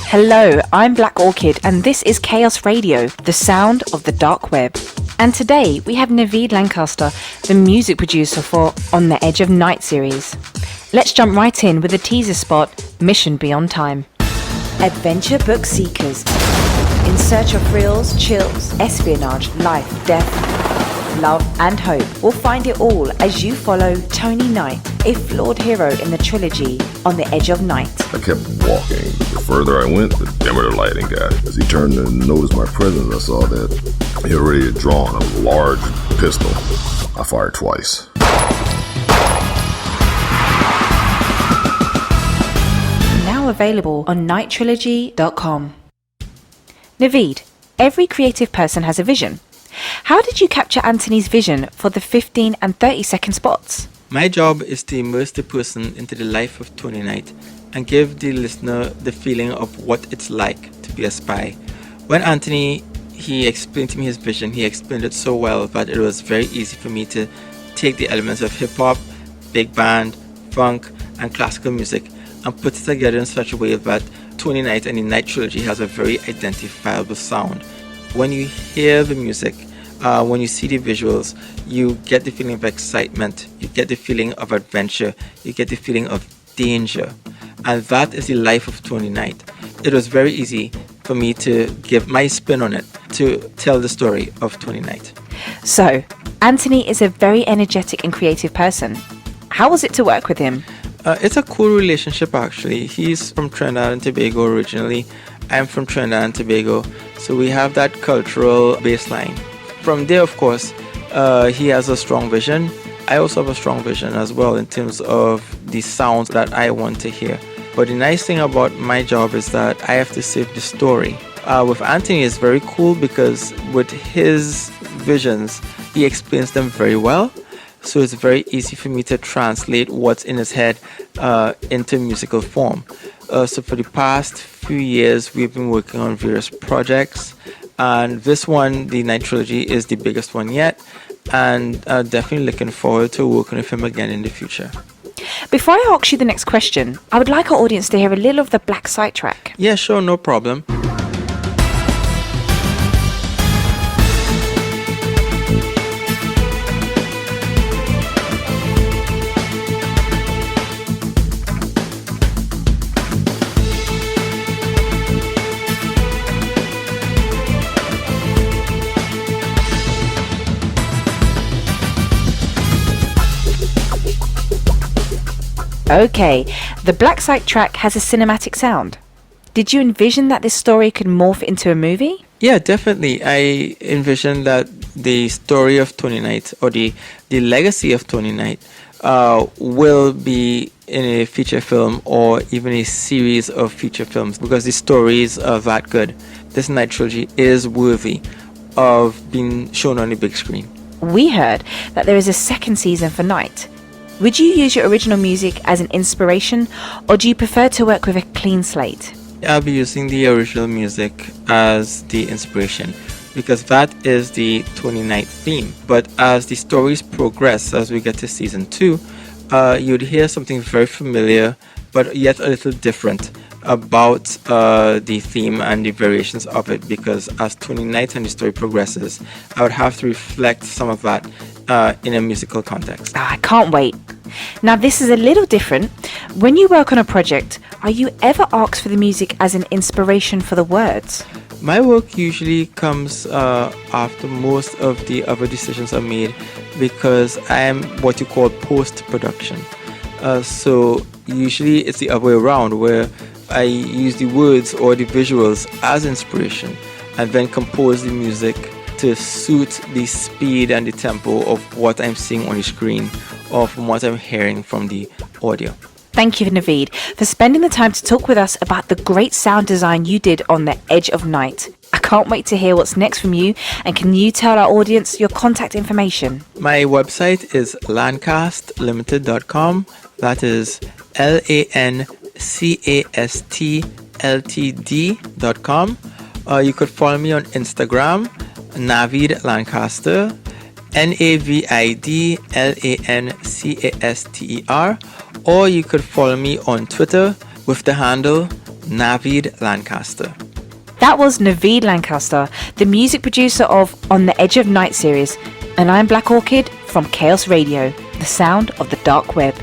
Hello, I'm Black Orchid and this is Kaaos Radio, the sound of the dark web. And today we have Navid Lancaster, the music producer for On the Edge of Night series. Let's jump right in with the teaser spot, Mission Beyond Time. Adventure book seekers, in search of thrills, chills, espionage, life, death, love and hope, will find it all as you follow Tony Knight, a flawed hero in the trilogy On the Edge of Night. I kept walking. The further I went, the dimmer the lighting got. As he turned to notice my presence, I saw that he already had drawn a large pistol. I fired twice. Now available on nighttrilogy.com. Navid, every creative person has a vision. How did you capture Anthony's vision for the 15 and 30-second spots? My job is to immerse the person into the life of Tony Knight and give the listener the feeling of what it's like to be a spy. When Anthony, he explained to me his vision, he explained it so well that it was very easy for me to take the elements of hip-hop, big band, funk, and classical music and put it together in such a way that Tony Knight and the Knight Trilogy has a very identifiable sound. When you hear the music, when you see the visuals, you get the feeling of excitement, you get the feeling of adventure, you get the feeling of danger. And that is the life of Tony Knight. It was very easy for me to give my spin on it, to tell the story of Tony Knight. So, Anthony is a very energetic and creative person. How was it to work with him? It's a cool relationship actually. He's from Trinidad and Tobago originally. I'm from Trinidad and Tobago. So we have that cultural baseline. From there, of course, he has a strong vision. I also have a strong vision as well in terms of the sounds that I want to hear. But the nice thing about my job is that I have to save the story. With Anthony, it's very cool because with his visions, he explains them very well. So it's very easy for me to translate what's in his head into musical form. So for the past few years, we've been working on various projects. And this one, the Knight Trilogy, is the biggest one yet. And definitely looking forward to working with him again in the future. Before I ask you the next question, I would like our audience to hear a little of the Black Site track. Yeah, sure, no problem. Okay, the Black Site track has a cinematic sound. Did you envision that this story could morph into a movie? Yeah, definitely. I envision that the story of Tony Knight, or the legacy of Tony Knight, will be in a feature film or even a series of feature films because the stories are that good. This Knight Trilogy is worthy of being shown on the big screen. We heard that there is a second season for Knight. Would you use your original music as an inspiration, or do you prefer to work with a clean slate? I'll be using the original music as the inspiration because that is the Tony Knight theme. But as the stories progress, as we get to season 2, you'd hear something very familiar but yet a little different about the theme and the variations of it, because as Tony Knight and the story progresses, I would have to reflect some of that in a musical context. I can't wait. Now this is a little different. When you work on a project, are you ever asked for the music as an inspiration for the words? My work usually comes after most of the other decisions are made because I am what you call post-production. So usually it's the other way around, where I use the words or the visuals as inspiration and then compose the music to suit the speed and the tempo of what I'm seeing on the screen or from what I'm hearing from the audio. Thank you, Navid, for spending the time to talk with us about the great sound design you did on The Edge of Night. I can't wait to hear what's next from you, and can you tell our audience your contact information? My website is lancastlimited.com. That is LANCASTLTD.com. You could follow me on Instagram, Navid Lancaster, NAVID LANCASTER, or you could follow me on Twitter with the handle Navid Lancaster. That was Navid Lancaster, the music producer of On the Edge of Night series, and I'm Black Orchid from Kaaos Radio, the sound of the dark web.